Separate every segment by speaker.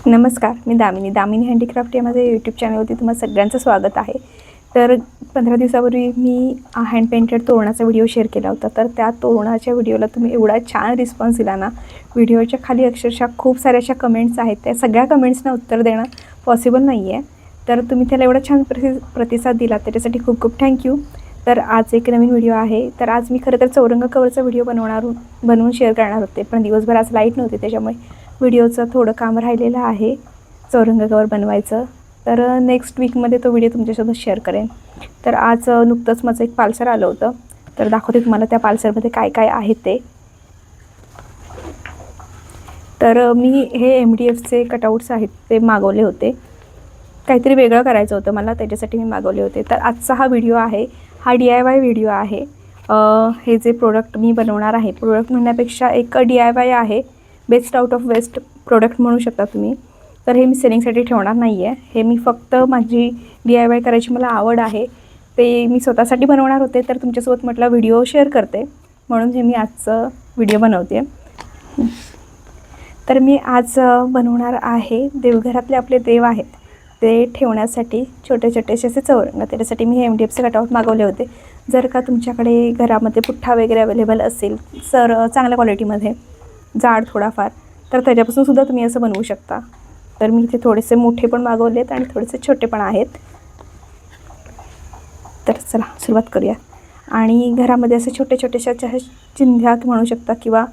Speaker 1: नमस्कार, मी दामिनी हँडीक्राफ्ट या माझ्या यूट्यूब चॅनलवरती तुम्हाला सगळ्यांचं स्वागत आहे. तर 15 दिवसापूर्वी मी हँड पेंटेड तोरणाचा व्हिडिओ शेअर केला होता. तर त्या तोरणाच्या व्हिडिओला तुम्ही एवढा छान रिस्पॉन्स दिला ना. व्हिडिओच्या खाली अक्षरशः खूप साऱ्या अशा कमेंट्स आहेत. त्या सगळ्या कमेंट्सना उत्तर देणं पॉसिबल नाही आहे. तर तुम्ही त्याला एवढा छान प्रतिसाद दिला त्याच्यासाठी खूप खूप थँक्यू. तर आज एक नवीन व्हिडिओ आहे. तर आज मी खरं तर चौरंग कवरचा व्हिडिओ बनवून शेअर करणार होते, पण दिवसभर आज लाईट नव्हती, त्याच्यामुळे व्हिडिओचं थोडं काम राहिलेलं आहे चौरंग कवर बनवायचं. तर नेक्स्ट वीकमध्ये तो व्हिडिओ तुमच्यासोबत शेअर करेन. तर आज नुकतंच माझं एक पार्सल आलं होतं, तर दाखवते तुम्हाला त्या पार्सलमध्ये काय काय आहे ते. तर मी हे MDFचे कटआउट्स आहेत ते मागवले होते. काहीतरी वेगळं करायचं होतं मला, त्याच्यासाठी मी मागवले होते. तर आजचा हा व्हिडिओ आहे, हा DIY व्हिडिओ आहे. हे जे प्रोडक्ट मी बनवणार आहे, प्रोडक्ट म्हणण्यापेक्षा एक DIY आहे, best out of waste product म्हणू शकता तुम्ही. तर हे मी सेलिंगसाठी ठेवणार नाही आहे. हे मी फक्त माझी DIY करायची मला आवड आहे, ते मी स्वतःसाठी बनवणार होते. तर तुमच्यासोबत म्हटलं व्हिडिओ शेअर करते, म्हणून हे मी आजचं व्हिडिओ बनवते. तर मी आज बनवणार आहे देवघरातले आपले देव आहेत ते ठेवण्यासाठी छोटे छोटेसे असे चौरंग. त्याच्यासाठी मी हे MDFचे कटआउट मागवले होते. जर का तुमच्याकडे घरामध्ये पुठ्ठा वगैरे अवेलेबल असेल, चांगल्या क्वालिटीमध्ये जाड थोडाफार, तर त्याच्यापासूनसुद्धा तुम्ही असं बनवू शकता. तर मी इथे थोडेसे मोठे पण मागवले आहेत आणि थोडेसे छोटे पण आहेत. तर चला सुरुवात करूया. आणि घरामध्ये असे छोटे छोटेशा चिंध्या म्हणू शकता, किंवा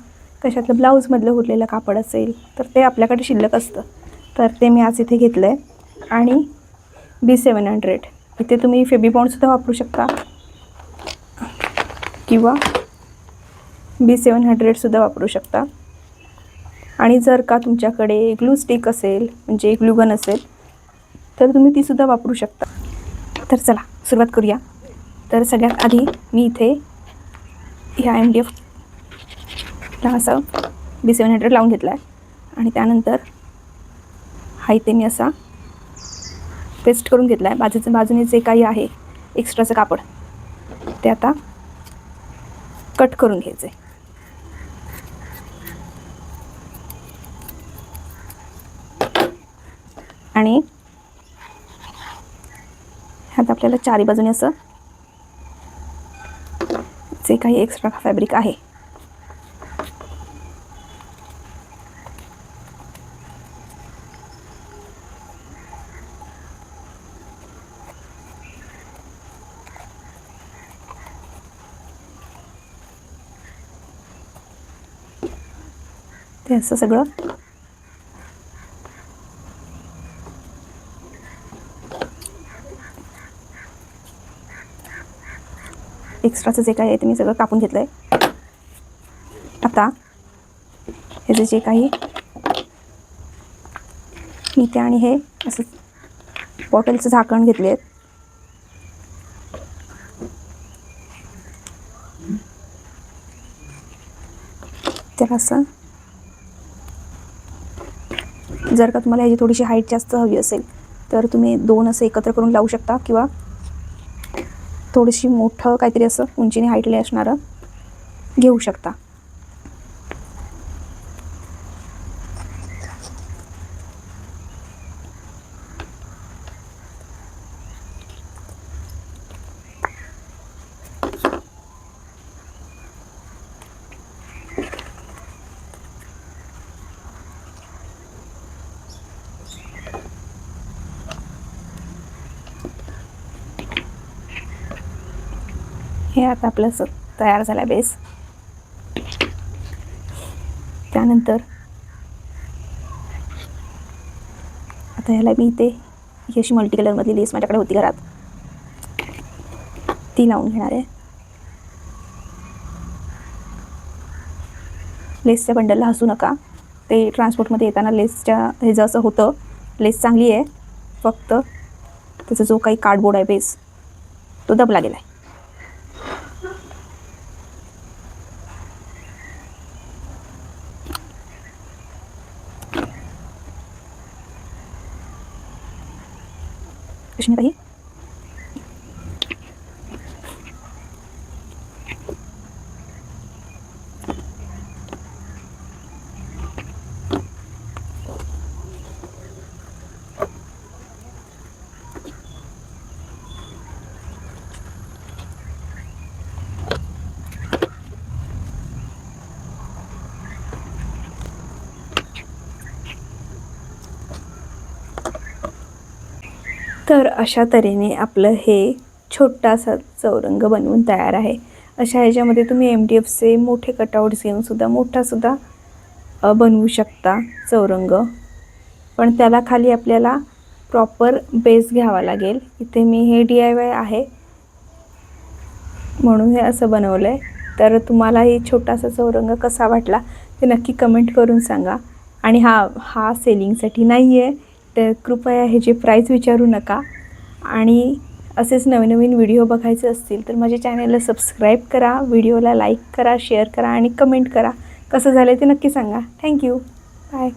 Speaker 1: कशातलं ब्लाऊजमधलं उरलेलं कापड असेल तर ते आपल्याकडे शिल्लक असतं. तर ते मी आज इथे घेतलं आहे. आणि B700 इथे तुम्ही फेबिबॉन्डसुद्धा वापरू शकता, किंवा B700सुद्धा वापरू शकता. आणि जर का तुमच्याकडे ग्लू स्टिक असेल, म्हणजे ग्लूगन असेल, तर तुम्ही तीसुद्धा वापरू शकता. तर चला सुरुवात करूया. तर सगळ्यात आधी मी इथे ह्या MDFला असं B700 लावून घेतला आहे. आणि त्यानंतर हा इथे मी असा पेस्ट करून घेतला आहे. बाजूने जे काही आहे एक्स्ट्राचं कापड ते आता कट करून घ्यायचं आहे. आणि ह्यात आपल्याला चारी बाजूने असं जे काही एक्स्ट्रा फॅब्रिक आहे ते असं सगळं एक्स्ट्राचं जे काही आहे ते मी सगळं कापून घेतलं आहे. आता हे जे काही मी ते आणि हे असं बॉटलचं झाकण घेतले आहेत. त्याला असं, जर का तुम्हाला ह्याची थोडीशी हाईट जास्त हवी असेल तर तुम्ही दोन असं एकत्र करून लावू शकता, किंवा थोडीशी मोठं काहीतरी असं उंचीने हाईटले असणारं घेऊ शकता. हे आता आपलं तयार झाला बेस. त्यानंतर आता ह्याला मी इथे ही अशी मल्टी कलरमधली लेस माझ्याकडे होती घरात, ती लावून घेणार आहे. लेसच्या बंडलला हसू नका, ते ट्रान्सपोर्टमध्ये येताना लेसच्या ह्याचं असं होतं. लेस चांगली आहे, फक्त त्याचा जो काही कार्डबोर्ड आहे बेस तो दबला गेला आहे. कशी काही तर अशा तऱ्हेने आपलं हे छोटासा चौरंग बनवून तयार आहे. अशा ह्याच्यामध्ये तुम्ही MDFचे मोठे कटआउट्स घेऊनसुद्धा मोठासुद्धा बनवू शकता चौरंग. पण त्याला खाली आपल्याला प्रॉपर बेस घ्यावा लागेल. इथे मी हे DIY आहे म्हणून हे असं बनवलं आहे. तर तुम्हाला हे छोटासा चौरंग कसा वाटला ते नक्की कमेंट करून सांगा. आणि हा सेलिंगसाठी नाही आहे, तर कृपया ह्याची प्राईस विचारू नका. आणि असेच नवीन नवीन व्हिडिओ बघायचे असतील तर माझ्या चॅनलला सबस्क्राईब करा, व्हिडिओला लाईक करा, शेअर करा आणि कमेंट करा. कसं झालं ते नक्की सांगा. थँक्यू. बाय.